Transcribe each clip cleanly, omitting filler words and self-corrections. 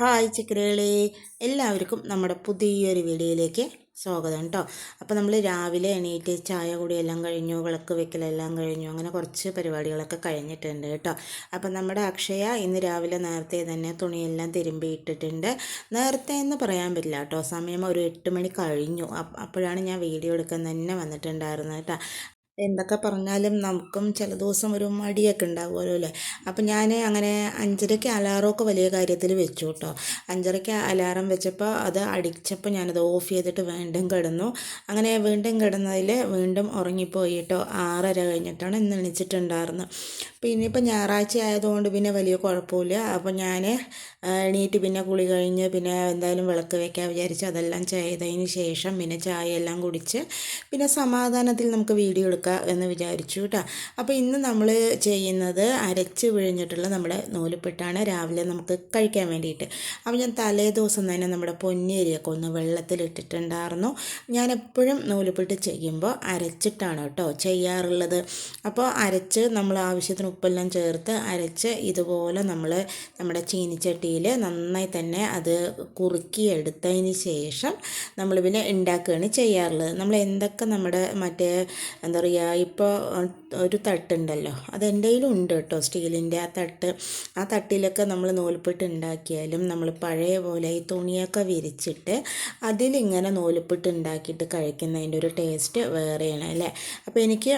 Hi ചിക്കരകളെ, എല്ലാവർക്കും നമ്മുടെ പുതിയൊരു വീഡിയോയിലേക്ക് സ്വാഗതം കേട്ടോ. അപ്പോൾ നമ്മൾ രാവിലെ എണീറ്റ് ചായ കുടിയെല്ലാം കഴിഞ്ഞു, വിളക്ക് വെക്കലെല്ലാം കഴിഞ്ഞു, അങ്ങനെ കുറച്ച് പരിപാടികളൊക്കെ കഴിഞ്ഞിട്ടുണ്ട് കേട്ടോ. അപ്പോൾ നമ്മുടെ അക്ഷയ ഇന്ന് രാവിലെ നേരത്തെ തന്നെ തുണിയെല്ലാം തിരുമ്പി ഇട്ടിട്ടുണ്ട്. നേരത്തെ എന്ന് പറയാൻ പറ്റില്ല കേട്ടോ, സമയം ഒരു 8 മണി കഴിഞ്ഞു. അപ്പോഴാണ് ഞാൻ വീഡിയോ എടുക്കാൻ തന്നെ വന്നിട്ടുണ്ടായിരുന്നത് കേട്ടോ. എന്തൊക്കെ പറഞ്ഞാലും നമുക്കും ചില ദിവസം ഒരു മടിയൊക്കെ ഉണ്ടാവുമല്ലോ അല്ലേ. അപ്പം ഞാൻ അങ്ങനെ 5:30 അലാറമൊക്കെ വലിയ കാര്യത്തിൽ വെച്ചു കേട്ടോ. 5:30 അലാറം വെച്ചപ്പോൾ അത് അടിച്ചപ്പോൾ ഞാനത് ഓഫ് ചെയ്തിട്ട് വീണ്ടും കിടന്നു. അങ്ങനെ വീണ്ടും കിടന്നതിൽ വീണ്ടും ഉറങ്ങിപ്പോയി കേട്ടോ. 6:30 കഴിഞ്ഞിട്ടാണ് ഇന്ന് എണീച്ചിട്ടുണ്ടായിരുന്നത്. പിന്നെ ഇപ്പം ഞായറാഴ്ച ആയതുകൊണ്ട് പിന്നെ വലിയ കുഴപ്പമില്ല. അപ്പോൾ ഞാൻ എണീറ്റ് പിന്നെ കുളി കഴിഞ്ഞ് പിന്നെ എന്തായാലും വിളക്ക് വയ്ക്കാൻ വിചാരിച്ച് അതെല്ലാം ചെയ്തതിന് ശേഷം പിന്നെ ചായ എല്ലാം കുടിച്ച് പിന്നെ സമാധാനത്തിൽ നമുക്ക് വീഡിയോ എടുക്കാം എന്ന് വിചാരിച്ചു കേട്ടോ. അപ്പോൾ ഇന്ന് നമ്മൾ ചെയ്യുന്നത് അരച്ച് പിഴിഞ്ഞിട്ടുള്ള നമ്മുടെ നൂലുപുട്ടാണ് രാവിലെ നമുക്ക് കഴിക്കാൻ വേണ്ടിയിട്ട്. അപ്പോൾ ഞാൻ തലേ ദിവസം തന്നെ നമ്മുടെ പൊന്നിയരിയൊക്കെ ഒന്ന് വെള്ളത്തിലിട്ടിട്ടുണ്ടായിരുന്നു. ഞാൻ എപ്പോഴും നൂലുപുട്ട് ചെയ്യുമ്പോൾ അരച്ചിട്ടാണ് കേട്ടോ ചെയ്യാറുള്ളത്. അപ്പോൾ അരച്ച് നമ്മൾ ആവശ്യത്തിന് ഉപ്പെല്ലാം ചേർത്ത് അരച്ച് ഇതുപോലെ നമ്മൾ നമ്മുടെ ചീനിച്ചട്ടിയിൽ നന്നായി തന്നെ അത് കുറുക്കി എടുത്തതിന് ശേഷം നമ്മൾ പിന്നെ ഉണ്ടാക്കുകയാണ് ചെയ്യാറുള്ളത്. നമ്മൾ എന്തൊക്കെ നമ്മുടെ മറ്റേ എന്താ പറയുക, ഇപ്പോൾ ഒരു തട്ടുണ്ടല്ലോ, അത് എൻ്റെ കയ്യിലും ഉണ്ട് കേട്ടോ, സ്റ്റീലിൻ്റെ ആ തട്ടിലൊക്കെ നമ്മൾ നൂൽപുട്ട് ഉണ്ടാക്കിയാലും നമ്മൾ പഴയ പോലെ ഈ തുണിയൊക്കെ വിരിച്ചിട്ട് അതിലിങ്ങനെ നൂൽപുട്ട് ഉണ്ടാക്കിയിട്ട് കഴിക്കുന്നതിൻ്റെ ഒരു ടേസ്റ്റ് വേറെയാണ് അല്ലേ. അപ്പോൾ എനിക്ക്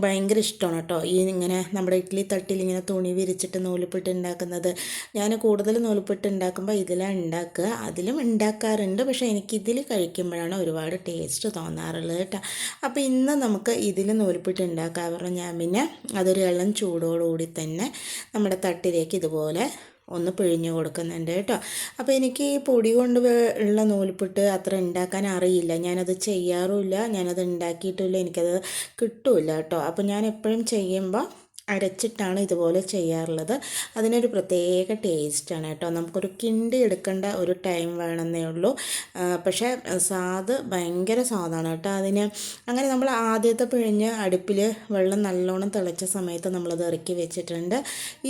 ഭയങ്കര ഇഷ്ടമാണ് കേട്ടോ ഈ ഇങ്ങനെ നമ്മുടെ ഇഡ്ഡലി തട്ടിൽ ഇങ്ങനെ തുണി വിരിച്ചിട്ട് നൂൽപുട്ട് ഉണ്ടാക്കുന്നത്. ഞാൻ കൂടുതൽ നൂൽപുട്ട് ഉണ്ടാക്കുമ്പോൾ ഇതിലാണ് ഉണ്ടാക്കുക, അതിലും ഉണ്ടാക്കാറുണ്ട്, പക്ഷേ എനിക്കിതിൽ കഴിക്കുമ്പോഴാണ് ഒരുപാട് ടേസ്റ്റ് തോന്നാറുള്ളത് കേട്ടോ. അപ്പോൾ ഇന്ന് നമുക്ക് ഇതിൽ നൂൽപുട്ട് ഉണ്ടാക്കാൻ പറഞ്ഞാൽ ഞാൻ പിന്നെ അതൊരു ഇളം ചൂടോടുകൂടി തന്നെ നമ്മുടെ തട്ടിലേക്ക് ഇതുപോലെ ഒന്ന് പിഴിഞ്ഞ് കൊടുക്കുന്നുണ്ട് കേട്ടോ. അപ്പോൾ എനിക്ക് ഈ പൊടി കൊണ്ട് ഉള്ള നൂൽപുട്ട് അത്ര ഉണ്ടാക്കാൻ അറിയില്ല, ഞാനത് ചെയ്യാറുമില്ല, ഞാനത് ഉണ്ടാക്കിയിട്ടില്ല, എനിക്കത് കിട്ടില്ല കേട്ടോ. അപ്പോൾ ഞാൻ എപ്പോഴും ചെയ്യുമ്പോൾ അരച്ചിട്ടാണ് ഇതുപോലെ ചെയ്യാറുള്ളത്. അതിനൊരു പ്രത്യേക ടേസ്റ്റാണ് കേട്ടോ. നമുക്കൊരു കിണ്ടി എടുക്കേണ്ട ഒരു ടൈം വേണമെന്നേ ഉള്ളൂ. പക്ഷേ ഭയങ്കര സ്വാദാണ് കേട്ടോ അതിന്. അങ്ങനെ നമ്മൾ ആദ്യത്തെ പിഴിഞ്ഞ് അടുപ്പിൽ വെള്ളം നല്ലോണം തിളച്ച സമയത്ത് നമ്മളത് ഇറക്കി വെച്ചിട്ടുണ്ട്.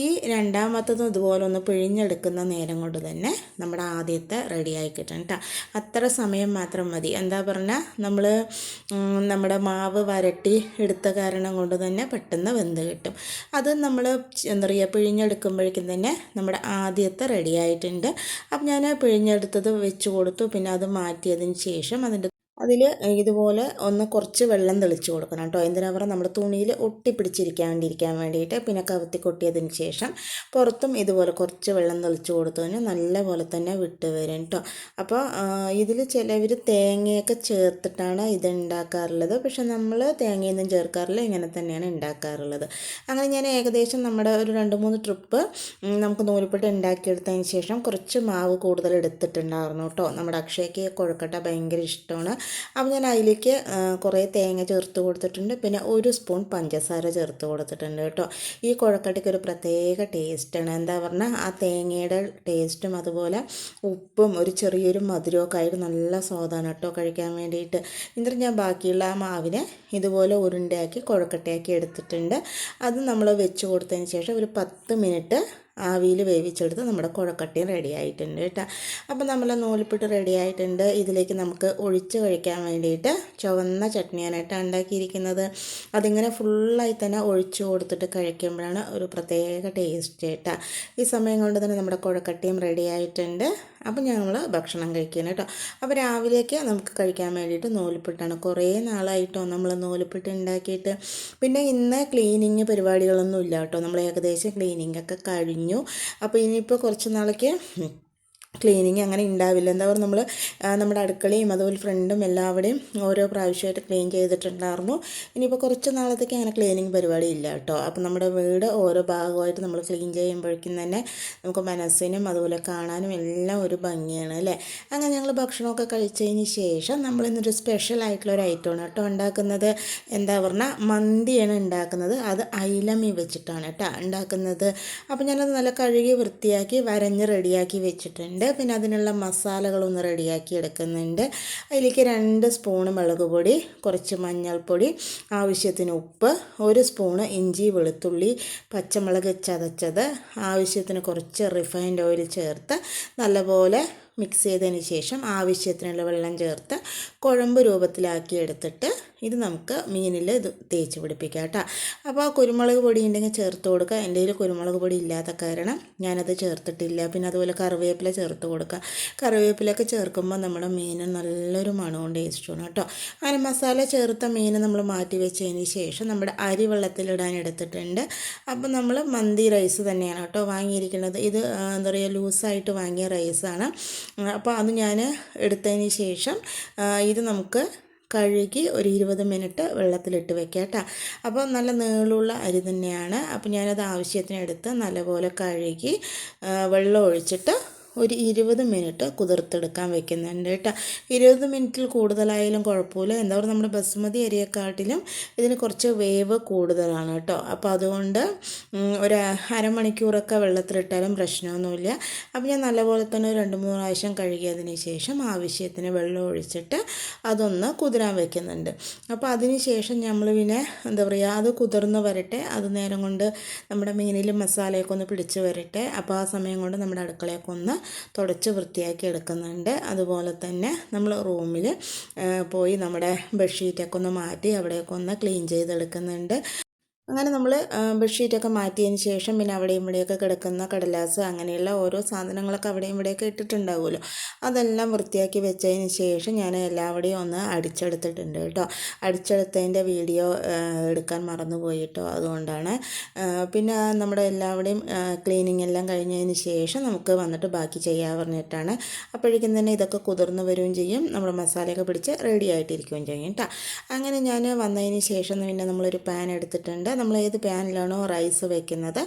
ഈ രണ്ടാമത്തതും ഇതുപോലെ ഒന്ന് പിഴിഞ്ഞെടുക്കുന്ന നേരം കൊണ്ട് തന്നെ നമ്മുടെ ആദ്യത്തെ റെഡിയായി കിട്ടും കേട്ടോ. അത്ര സമയം മാത്രം മതി. എന്താ പറഞ്ഞാൽ നമ്മൾ നമ്മുടെ മാവ് വരട്ടി എടുത്ത കാരണം കൊണ്ട് തന്നെ പെട്ടെന്ന് വെന്ത് കിട്ടും. അത് നമ്മൾ എന്താ പറയുക പിഴിഞ്ഞെടുക്കുമ്പോഴേക്കും തന്നെ നമ്മുടെ ആദ്യത്തെ റെഡി ആയിട്ടുണ്ട്. അപ്പം ഞാൻ പിഴിഞ്ഞെടുത്തത് വെച്ച് കൊടുത്തു. പിന്നെ അത് മാറ്റിയതിന് ശേഷം അതിൽ ഇതുപോലെ ഒന്ന് കുറച്ച് വെള്ളം തെളിച്ച് കൊടുക്കണം കേട്ടോ. എന്തിനാ പറഞ്ഞാൽ നമ്മുടെ തുണിയിൽ ഒട്ടിപ്പിടിച്ചിരിക്കാണ്ടിരിക്കാൻ വേണ്ടിയിട്ട്. പിന്നെ കവുത്തി കൊട്ടിയതിന് ശേഷം പുറത്തും ഇതുപോലെ കുറച്ച് വെള്ളം തെളിച്ച് കൊടുത്തതിന് നല്ല പോലെ തന്നെ വിട്ട് വരും കേട്ടോ. അപ്പോൾ ഇതിൽ ചിലവർ തേങ്ങയൊക്കെ ചേർത്തിട്ടാണ് ഇത് ഉണ്ടാക്കാറുള്ളത്, പക്ഷെ നമ്മൾ തേങ്ങയൊന്നും ചേർക്കാറില്ല, ഇങ്ങനെ തന്നെയാണ് ഉണ്ടാക്കാറുള്ളത്. അങ്ങനെ ഞാൻ ഏകദേശം നമ്മുടെ ഒരു 2-3 ട്രിപ്പ് നമുക്ക് നൂൽപുട്ട് ഉണ്ടാക്കിയെടുത്തതിന് ശേഷം കുറച്ച് മാവ് കൂടുതൽ എടുത്തിട്ടുണ്ടായിരുന്നു കേട്ടോ. നമ്മുടെ അക്ഷയ്ക്ക് കൊഴുക്കട്ട ഭയങ്കര ഇഷ്ടമാണ്. അപ്പോൾ ഞാൻ അതിലേക്ക് കുറേ തേങ്ങ ചേർത്ത് കൊടുത്തിട്ടുണ്ട്. പിന്നെ 1 സ്പൂൺ പഞ്ചസാര ചേർത്ത് കൊടുത്തിട്ടുണ്ട് കേട്ടോ. ഈ കുഴക്കട്ടയ്ക്ക് ഒരു പ്രത്യേക ടേസ്റ്റാണ്. എന്താ പറഞ്ഞാൽ ആ തേങ്ങയുടെ ടേസ്റ്റും അതുപോലെ ഉപ്പും ഒരു ചെറിയൊരു മധുരമൊക്കെ ആയിട്ട് നല്ല സ്വാദാണ് കേട്ടോ കഴിക്കാൻ വേണ്ടിയിട്ട്. എന്നിട്ട് ഞാൻ ബാക്കിയുള്ള ആ മാവിനെ ഇതുപോലെ ഉരുണ്ടയാക്കി കുഴക്കട്ടയാക്കി എടുത്തിട്ടുണ്ട്. അത് നമ്മൾ വെച്ച് കൊടുത്തതിന് ശേഷം ഒരു 10 മിനിറ്റ് ആവിയിൽ വേവിച്ചെടുത്ത് നമ്മുടെ കുഴക്കട്ടയും റെഡി ആയിട്ടുണ്ട് കേട്ടോ. അപ്പോൾ നമ്മൾ നൂൽപുട്ട് റെഡി ആയിട്ടുണ്ട്. ഇതിലേക്ക് നമുക്ക് ഒഴിച്ച് കഴിക്കാൻ വേണ്ടിയിട്ട് ചുവന്ന ചട്നിയാനായിട്ടാണ് ഉണ്ടാക്കിയിരിക്കുന്നത്. അതിങ്ങനെ ഫുള്ളായി തന്നെ ഒഴിച്ച് കൊടുത്തിട്ട് കഴിക്കുമ്പോഴാണ് ഒരു പ്രത്യേക ടേസ്റ്റ് കേട്ടോ. ഈ സമയം കൊണ്ട് തന്നെ നമ്മുടെ കുഴക്കട്ടയും റെഡി ആയിട്ടുണ്ട്. അപ്പോൾ ഞങ്ങൾ ഭക്ഷണം കഴിക്കുകയാണ് കേട്ടോ. അപ്പോൾ രാവിലേക്ക് നമുക്ക് കഴിക്കാൻ വേണ്ടിയിട്ട് നൂൽപുട്ടാണ്. കുറേ നാളായിട്ടോ നമ്മൾ നൂൽപുട്ട് ഉണ്ടാക്കിയിട്ട്. പിന്നെ ഇന്ന് ക്ലീനിങ് പരിപാടികളൊന്നും ഇല്ല കേട്ടോ. നമ്മൾ ഏകദേശം ക്ലീനിങ് ഒക്കെ കഴിഞ്ഞു. അപ്പോൾ ഇനിയിപ്പോൾ കുറച്ച് നാളേക്ക് ക്ലീനിങ് അങ്ങനെ ഉണ്ടാവില്ല. എന്താ പറയുക, നമ്മൾ നമ്മുടെ അടുക്കളയും അതുപോലെ ഫ്രണ്ടും എല്ലാവരുടെയും ഓരോ പ്രാവശ്യമായിട്ട് ക്ലീൻ ചെയ്തിട്ടുണ്ടായിരുന്നു. ഇനിയിപ്പോൾ കുറച്ച് നാളത്തേക്ക് അങ്ങനെ ക്ലീനിങ് പരിപാടി ഇല്ല കേട്ടോ. അപ്പം നമ്മുടെ വീട് ഓരോ ഭാഗമായിട്ട് നമ്മൾ ക്ലീൻ ചെയ്യുമ്പോഴേക്കും തന്നെ നമുക്ക് മനസ്സിനും അതുപോലെ കാണാനും എല്ലാം ഒരു ഭംഗിയാണ് അല്ലേ. അങ്ങനെ ഞങ്ങൾ ഭക്ഷണമൊക്കെ കഴിച്ചതിന് ശേഷം നമ്മൾ ഇന്നൊരു സ്പെഷ്യൽ ആയിട്ടുള്ളൊരു ഐറ്റമാണ് കേട്ടോ ഉണ്ടാക്കുന്നത്. എന്താ പറഞ്ഞാൽ മന്തിയാണ് ഉണ്ടാക്കുന്നത്. അത് അയിലമീൻ വെച്ചിട്ടാണ് കേട്ടോ ഉണ്ടാക്കുന്നത്. അപ്പോൾ ഞാനത് നല്ല കഴുകി വൃത്തിയാക്കി വരഞ്ഞ് റെഡിയാക്കി വെച്ചിട്ടുണ്ട്. പിന്നെ അതിനുള്ള മസാലകളൊന്ന് റെഡിയാക്കി എടുക്കുന്നുണ്ട്. അതിലേക്ക് 2 സ്പൂണ് മുളക് പൊടി, കുറച്ച് മഞ്ഞൾപ്പൊടി, ആവശ്യത്തിന് ഉപ്പ്, 1 സ്പൂണ് ഇഞ്ചി വെളുത്തുള്ളി പച്ചമുളക് ചതച്ചത്, ആവശ്യത്തിന് കുറച്ച് റിഫൈൻഡ് ഓയിൽ ചേർത്ത് നല്ലപോലെ മിക്സ് ചെയ്തതിന് ശേഷം ആവശ്യത്തിനുള്ള വെള്ളം ചേർത്ത് കുഴമ്പ് രൂപത്തിലാക്കി എടുത്തിട്ട് ഇത് നമുക്ക് മീനിൽ ഇത് തേച്ച് പിടിപ്പിക്കാം കേട്ടോ. അപ്പോൾ കുരുമുളക് പൊടി ഉണ്ടെങ്കിൽ ചേർത്ത് കൊടുക്കുക. എൻ്റെ കയ്യിൽ കുരുമുളക് പൊടി ഇല്ലാത്ത കാരണം ഞാനത് ചേർത്തിട്ടില്ല. പിന്നെ അതുപോലെ കറിവേപ്പില ചേർത്ത് കൊടുക്കുക. കറിവേപ്പിലൊക്കെ ചേർക്കുമ്പോൾ നമ്മുടെ മീൻ നല്ലൊരു മണവും ടേസ്റ്റുമാണ് കേട്ടോ. അങ്ങനെ മസാല ചേർത്ത മീൻ നമ്മൾ മാറ്റി വെച്ചതിന് ശേഷം നമ്മുടെ അരി വെള്ളത്തിലിടാൻ എടുത്തിട്ടുണ്ട്. അപ്പോൾ നമ്മൾ മന്തി റൈസ് തന്നെയാണ് കേട്ടോ വാങ്ങിയിരിക്കുന്നത്. ഇത് എന്താ പറയുക, ലൂസായിട്ട് വാങ്ങിയ റൈസാണ്. അപ്പോൾ അത് ഞാൻ എടുത്തതിന് ശേഷം ഇത് നമുക്ക് കഴുകി ഒരു 20 മിനിറ്റ് വെള്ളത്തിലിട്ട് വെക്കാം കേട്ടോ. അപ്പോൾ നല്ല നീളമുള്ള അരി തന്നെയാണ്. അപ്പോൾ ഞാനത് ആവശ്യത്തിന് എടുത്ത് നല്ലപോലെ കഴുകി വെള്ളം ഒഴിച്ചിട്ട് ഒരു 20 മിനിറ്റ് കുതിർത്തെടുക്കാൻ വെക്കുന്നുണ്ട് കേട്ടോ. 20 മിനിറ്റിൽ കൂടുതലായാലും കുഴപ്പമില്ല. എന്താ പറയുക, നമ്മുടെ ബസുമതി അരിയെക്കാട്ടിലും ഇതിന് കുറച്ച് വേവ് കൂടുതലാണ് കേട്ടോ. അപ്പോൾ അതുകൊണ്ട് ഒരു അരമണിക്കൂറൊക്കെ വെള്ളത്തിലിട്ടാലും പ്രശ്നമൊന്നുമില്ല. അപ്പോൾ ഞാൻ നല്ലപോലെ തന്നെ 2-3 പ്രാവശ്യം കഴുകിയതിന് ശേഷം ആവശ്യത്തിന് വെള്ളം ഒഴിച്ചിട്ട് അതൊന്ന് കുതിരാൻ വെക്കുന്നുണ്ട്. അപ്പോൾ അതിന് ശേഷം നമ്മൾ പിന്നെ എന്താ പറയുക, അത് കുതിർന്ന് വരട്ടെ. അത് നേരം കൊണ്ട് നമ്മുടെ മീനിൽ മസാലയൊക്കെ ഒന്ന് പിടിച്ച് വരട്ടെ. അപ്പോൾ ആ സമയം കൊണ്ട് നമ്മുടെ അടുക്കളയൊക്കെ ഒന്ന് തുടച്ച് വൃത്തിയാക്കി എടുക്കുന്നുണ്ട്. അതുപോലെ തന്നെ നമ്മൾ റൂമിൽ പോയി നമ്മുടെ ബെഡ്ഷീറ്റൊക്കെ ഒന്ന് മാറ്റി അവിടെയൊക്കെ ഒന്ന് ക്ലീൻ ചെയ്തെടുക്കുന്നുണ്ട്. അങ്ങനെ നമ്മൾ ബെഡ്ഷീറ്റൊക്കെ മാറ്റിയതിന് ശേഷം പിന്നെ അവിടെയും ഇവിടെയൊക്കെ കിടക്കുന്ന കടലാസ് അങ്ങനെയുള്ള ഓരോ സാധനങ്ങളൊക്കെ അവിടെയും ഇവിടെയൊക്കെ ഇട്ടിട്ടുണ്ടാവുമല്ലോ, അതെല്ലാം വൃത്തിയാക്കി വെച്ചതിന് ശേഷം ഞാൻ എല്ലാവിടെയും ഒന്ന് അടിച്ചെടുത്തിട്ടുണ്ട് കേട്ടോ. അടിച്ചെടുത്തതിൻ്റെ വീഡിയോ എടുക്കാൻ മറന്നുപോയി കേട്ടോ, അതുകൊണ്ടാണ്. പിന്നെ നമ്മുടെ എല്ലാവിടെയും ക്ലീനിങ് എല്ലാം കഴിഞ്ഞതിന് ശേഷം നമുക്ക് വന്നിട്ട് ബാക്കി ചെയ്യാൻ പറഞ്ഞിട്ടാണ്. അപ്പോഴേക്കും തന്നെ ഇതൊക്കെ കുതിർന്ന് വരികയും ചെയ്യും, നമ്മുടെ മസാലയൊക്കെ പിടിച്ച് റെഡി ആയിട്ടിരിക്കുകയും ചെയ്യും കേട്ടോ. അങ്ങനെ ഞാൻ വന്നതിന് ശേഷം പിന്നെ നമ്മളൊരു പാൻ എടുത്തിട്ടുണ്ട്. നമ്മൾ ഏത് പാനിലാണോ റൈസ് വെക്കുന്നത്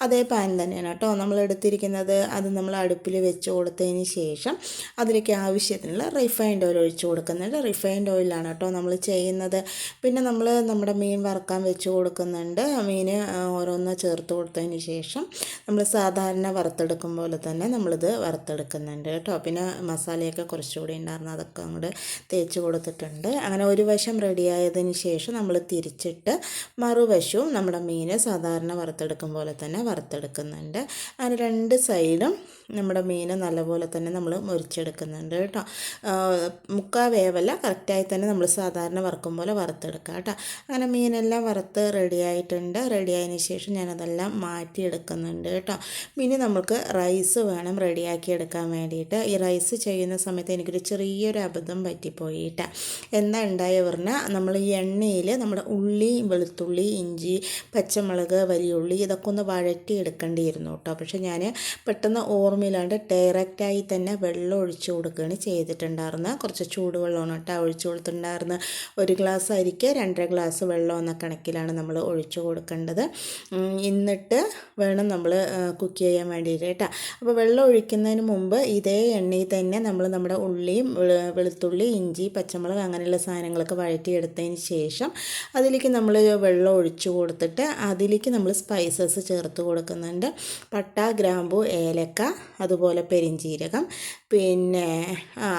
അതേ പാൻ തന്നെയാണ് കേട്ടോ നമ്മൾ എടുത്തിരിക്കുന്നത്. അത് നമ്മൾ അടുപ്പിൽ വെച്ച് കൊടുത്തതിന് ശേഷം അതിലേക്ക് ആവശ്യത്തിനുള്ള റിഫൈൻഡ് ഓയിൽ ഒഴിച്ച് കൊടുക്കുന്നുണ്ട്. റിഫൈൻഡ് ഓയിലാണ് കേട്ടോ നമ്മൾ ചെയ്യുന്നത്. പിന്നെ നമ്മൾ നമ്മുടെ മീൻ വറുക്കാൻ വെച്ച് കൊടുക്കുന്നുണ്ട്. മീൻ ഓരോന്ന് ചേർത്ത് കൊടുത്തതിന് ശേഷം നമ്മൾ സാധാരണ വറുത്തെടുക്കും പോലെ തന്നെ നമ്മളിത് വറുത്തെടുക്കുന്നുണ്ട് കേട്ടോ. പിന്നെ മസാലയൊക്കെ കുറച്ചുകൂടി ഉണ്ടായിരുന്നു, അതൊക്കെ അങ്ങോട്ട് തേച്ച് കൊടുത്തിട്ടുണ്ട്. അങ്ങനെ ഒരു വശം റെഡിയായതിന് ശേഷം നമ്മൾ തിരിച്ചിട്ട് മറുവശവും നമ്മുടെ മീൻ സാധാരണ വറുത്തെടുക്കും പോലെ തന്നെ വറുത്തെടുക്കുന്നുണ്ട്. അങ്ങനെ 2 സൈഡും നമ്മുടെ മീൻ നല്ലപോലെ തന്നെ നമ്മൾ മുറിച്ചെടുക്കുന്നുണ്ട് കേട്ടോ. മുക്കാൽ വേവല്ല, കറക്റ്റായി തന്നെ നമ്മൾ സാധാരണ വറുക്കും പോലെ വറുത്തെടുക്കുക കേട്ടോ. അങ്ങനെ മീനെല്ലാം വറുത്ത് റെഡിയായിട്ടുണ്ട്. റെഡിയായതിന് ശേഷം ഞാനതെല്ലാം മാറ്റിയെടുക്കുന്നുണ്ട് കേട്ടോ. പിന്നെ നമുക്ക് റൈസ് വേണം റെഡിയാക്കി എടുക്കാൻ വേണ്ടിയിട്ട്. ഈ റൈസ് ചെയ്യുന്ന സമയത്ത് എനിക്കൊരു ചെറിയൊരു അബദ്ധം പറ്റിപ്പോയി കേട്ടോ. എന്താ ഉണ്ടായ പറഞ്ഞാൽ, നമ്മൾ ഈ എണ്ണയിൽ നമ്മുടെ ഉള്ളി വെളുത്തുള്ളി ഇഞ്ചി പച്ചമുളക് വലിയുള്ളി ഇതൊക്കെ ഒന്ന് വഴറ്റി എടുക്കേണ്ടിയിരുന്നു കേട്ടോ. പക്ഷെ ഞാൻ പെട്ടെന്ന് ഓർമ്മയിലാണ്ട് ഡയറക്റ്റായി തന്നെ വെള്ളം ഒഴിച്ചു കൊടുക്കുകയാണ് ചെയ്തിട്ടുണ്ടായിരുന്നത്. കുറച്ച് ചൂടുവെള്ളമാണ് കേട്ടോ ഒഴിച്ചു കൊടുത്തിട്ടുണ്ടായിരുന്നത്. 1 ഗ്ലാസ് അരിക്ക് 2.5 ഗ്ലാസ് വെള്ളം എന്ന കണക്കിലാണ് നമ്മൾ ഒഴിച്ചു കൊടുക്കേണ്ടത്. എന്നിട്ട് വേണം നമ്മൾ കുക്ക് ചെയ്യാൻ വേണ്ടിയിട്ട് കേട്ടോ. അപ്പോൾ വെള്ളം ഒഴിക്കുന്നതിന് മുമ്പ് ഇതേ എണ്ണയിൽ തന്നെ നമ്മൾ നമ്മുടെ ഉള്ളിയും വെളുത്തുള്ളി ഇഞ്ചി പച്ചമുളക് അങ്ങനെയുള്ള സാധനങ്ങളൊക്കെ വഴറ്റിയെടുത്തതിന് ശേഷം അതിലേക്ക് നമ്മൾ വെള്ളം ഒഴിച്ചു കൊടുത്തിട്ട് അതിലേക്ക് നമ്മൾ സ്പൈസസ് ചേർത്ത് കൊടുക്കുന്നുണ്ട്. പട്ട ഗ്രാമ്പു ഏലക്ക അതുപോലെ പെരിഞ്ചീരകം, പിന്നെ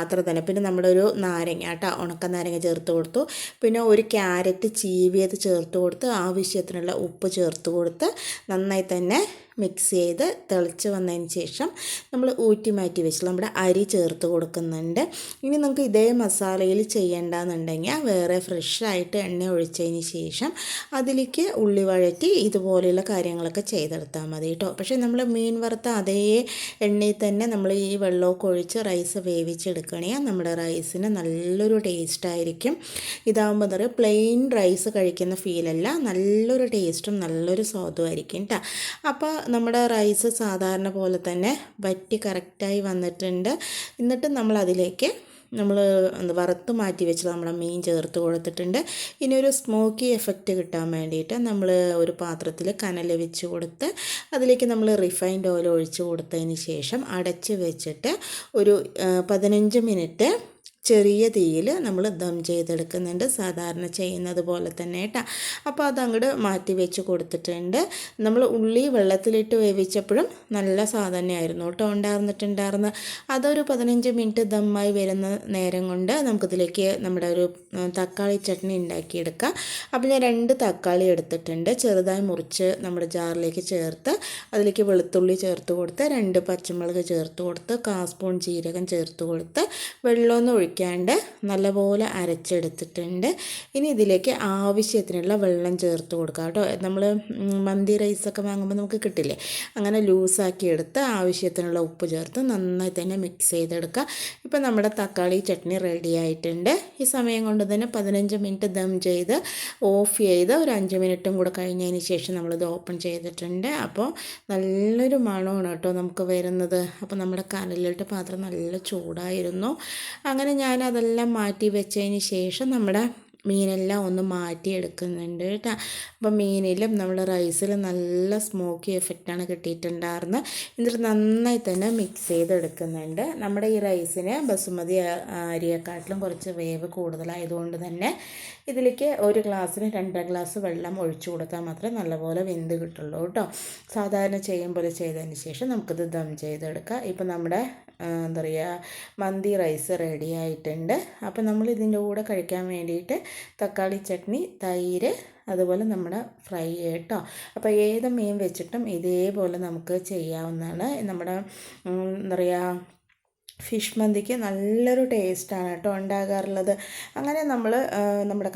അത്ര തന്നെ. പിന്നെ നമ്മുടെ ഒരു നാരങ്ങ കേട്ടോ, ഉണക്ക നാരങ്ങ ചേർത്ത് കൊടുത്തു. പിന്നെ ഒരു ക്യാരറ്റ് ചീവിയത് ചേർത്ത് കൊടുത്ത് ആവശ്യത്തിനുള്ള ഉപ്പ് ചേർത്ത് കൊടുത്ത് നന്നായി തന്നെ മിക്സ് ചെയ്ത് തിളച്ച് വന്നതിന് ശേഷം നമ്മൾ ഊറ്റി മാറ്റി വെച്ച് നമ്മുടെ അരി ചേർത്ത് കൊടുക്കുന്നുണ്ട്. ഇനി നമുക്ക് ഇതേ മസാലയിൽ ചെയ്യേണ്ടതെന്നുണ്ടെങ്കിൽ വേറെ ഫ്രഷായിട്ട് എണ്ണ ഒഴിച്ചതിന് ശേഷം അതിലേക്ക് ഉള്ളി വഴറ്റി ഇതുപോലെയുള്ള കാര്യങ്ങളൊക്കെ ചെയ്തെടുത്താൽ മതി കേട്ടോ. പക്ഷേ നമ്മൾ മീൻ വറുത്ത അതേ എണ്ണയിൽ തന്നെ നമ്മൾ ഈ വെള്ളമൊക്കെ ഒഴിച്ച് റൈസ് വേവിച്ചെടുക്കുകയാണെങ്കിൽ നമ്മുടെ റൈസിന് നല്ലൊരു ടേസ്റ്റായിരിക്കും. ഇതാകുമ്പോൾ എന്താ പറയുക, പ്ലെയിൻ റൈസ് കഴിക്കുന്ന ഫീലല്ല, നല്ലൊരു ടേസ്റ്റും നല്ലൊരു സ്വാദുമായിരിക്കും കേട്ടോ. അപ്പോൾ നമ്മുടെ റൈസ് സാധാരണ പോലെ തന്നെ വറ്റി കറക്റ്റായി വന്നിട്ടുണ്ട്. എന്നിട്ട് നമ്മളതിലേക്ക് നമ്മൾ വറുത്ത് മാറ്റി വെച്ച് നമ്മുടെ മീൻ ചേർത്ത് കൊടുത്തിട്ടുണ്ട്. ഇനി ഒരു സ്മോക്കി എഫക്റ്റ് കിട്ടാൻ വേണ്ടിയിട്ട് നമ്മൾ ഒരു പാത്രത്തിൽ കനൽ വെച്ച് കൊടുത്ത് അതിലേക്ക് നമ്മൾ റിഫൈൻഡ് ഓയിൽ ഒഴിച്ച് കൊടുത്തതിന് ശേഷം അടച്ച് വെച്ചിട്ട് ഒരു 15 മിനിറ്റ് ചെറിയ തീയിൽ നമ്മൾ ദം ചെയ്തെടുക്കുന്നുണ്ട്, സാധാരണ ചെയ്യുന്നത് പോലെ തന്നെ കേട്ടോ. അപ്പോൾ അതങ്ങോട്ട് മാറ്റി വെച്ച് കൊടുത്തിട്ടുണ്ട്. നമ്മൾ ഉള്ളി വെള്ളത്തിലിട്ട് വേവിച്ചപ്പോഴും നല്ല സാധനമായിരുന്നു കേട്ടോ ഉണ്ടായിരുന്നിട്ടുണ്ടായിരുന്നത്. അതൊരു 15 മിനിറ്റ് ദമ്മായി വരുന്ന നേരം കൊണ്ട് നമുക്കിതിലേക്ക് നമ്മുടെ ഒരു തക്കാളി ചട്നി ഉണ്ടാക്കിയെടുക്കാം. അപ്പോൾ ഞാൻ 2 തക്കാളി എടുത്തിട്ടുണ്ട്, ചെറുതായി മുറിച്ച് നമ്മുടെ ജാറിലേക്ക് ചേർത്ത് അതിലേക്ക് വെളുത്തുള്ളി ചേർത്ത് കൊടുത്ത് 2 പച്ചമുളക് ചേർത്ത് കൊടുത്ത് 1/4 സ്പൂൺ ജീരകം ചേർത്ത് കൊടുത്ത് വെള്ളമൊന്നും ഒഴിക്കാണ്ട് നല്ലപോലെ അരച്ചെടുത്തിട്ടുണ്ട്. ഇനി ഇതിലേക്ക് ആവശ്യത്തിനുള്ള വെള്ളം ചേർത്ത് കൊടുക്കാം കേട്ടോ. നമ്മൾ മന്തി റൈസൊക്കെ വാങ്ങുമ്പോൾ നമുക്ക് കിട്ടില്ലേ, അങ്ങനെ ലൂസാക്കി എടുത്ത് ആവശ്യത്തിനുള്ള ഉപ്പ് ചേർത്ത് നന്നായി തന്നെ മിക്സ് ചെയ്തെടുക്കുക. ഇപ്പോൾ നമ്മുടെ തക്കാളി ചട്നി റെഡി ആയിട്ടുണ്ട്. ഈ സമയം കൊണ്ട് തന്നെ 15 മിനിറ്റ് ദം ചെയ്ത് ഓഫ് ചെയ്ത് ഒരു 5 മിനിറ്റും കൂടെ കഴിഞ്ഞതിന് ശേഷം നമ്മളിത് ഓപ്പൺ ചെയ്തിട്ടുണ്ട്. അപ്പോൾ നല്ലൊരു മണമാണ് കേട്ടോ നമുക്ക് വരുന്നത്. അപ്പോൾ നമ്മുടെ കനലിലിട്ട് പാത്രം നല്ല ചൂടായിരുന്നു. അങ്ങനെ ഞാനതെല്ലാം മാറ്റി വെച്ചതിന് ശേഷം നമ്മുടെ മീനെല്ലാം ഒന്ന് മാറ്റിയെടുക്കുന്നുണ്ട് കേട്ടോ. അപ്പോൾ മീനിലും നമ്മുടെ റൈസിലും നല്ല സ്മോക്കി എഫക്റ്റാണ് കിട്ടിയിട്ടുണ്ടായിരുന്നത്. എന്നിട്ട് നന്നായി തന്നെ മിക്സ് ചെയ്തെടുക്കുന്നുണ്ട്. നമ്മുടെ ഈ റൈസിന് ബസുമതി അരിയെക്കാട്ടിലും കുറച്ച് വേവ് കൂടുതലായതുകൊണ്ട് തന്നെ ഇതിലേക്ക് 1 ഗ്ലാസ്സിന് 2 ഗ്ലാസ് വെള്ളം ഒഴിച്ചു കൊടുത്താൽ മാത്രമേ നല്ലപോലെ വെന്ത് കിട്ടുള്ളൂ കേട്ടോ. സാധാരണ പോലെ ചെയ്തതിന് ശേഷം നമുക്കിത് ദം ചെയ്തെടുക്കാം. ഇപ്പോൾ നമ്മുടെ എന്താ പറയുക മന്തി റൈസ് റെഡി ആയിട്ടുണ്ട്. അപ്പോൾ നമ്മൾ ഇതിൻ്റെ കൂടെ കഴിക്കാൻ വേണ്ടിയിട്ട് തക്കാളി ചട്നി, തൈര്, അതുപോലെ നമ്മുടെ ഫ്രൈ കേട്ടോ. അപ്പോൾ ഏത് മീൻ വെച്ചിട്ടും ഇതേപോലെ നമുക്ക് ചെയ്യാവുന്നതാണ്. നമ്മുടെ എന്താ പറയുക ഫിഷ് മന്തിക്ക് നല്ലൊരു ടേസ്റ്റാണ് കേട്ടോ ഉണ്ടാകാറുള്ളത്. അങ്ങനെ നമ്മൾ നമ്മുടെ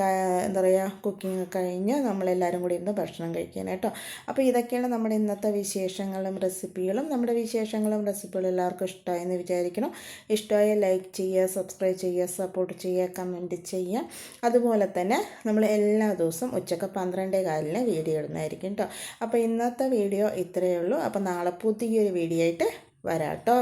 എന്താ പറയുക കുക്കിംഗ് കഴിഞ്ഞ് നമ്മളെല്ലാവരും കൂടി ഇരുന്ന് ഭക്ഷണം കഴിക്കാൻ കേട്ടോ. അപ്പോൾ ഇതൊക്കെയാണ് നമ്മുടെ ഇന്നത്തെ വിശേഷങ്ങളും റെസിപ്പികളും. നമ്മുടെ വിശേഷങ്ങളും റെസിപ്പികളും എല്ലാവർക്കും ഇഷ്ടമായെന്ന് വിചാരിക്കണം. ഇഷ്ടമായ ലൈക്ക് ചെയ്യുക, സബ്സ്ക്രൈബ് ചെയ്യുക, സപ്പോർട്ട് ചെയ്യുക, കമൻറ്റ് ചെയ്യുക. അതുപോലെ തന്നെ നമ്മൾ എല്ലാ ദിവസവും ഉച്ചക്ക് 12:15 വീഡിയോ ഇടുന്നതായിരിക്കും കേട്ടോ. അപ്പോൾ ഇന്നത്തെ വീഡിയോ ഇത്രയേ ഉള്ളൂ. അപ്പോൾ നാളെ പുതിയൊരു വീഡിയോ ആയിട്ട് വരാം കേട്ടോ.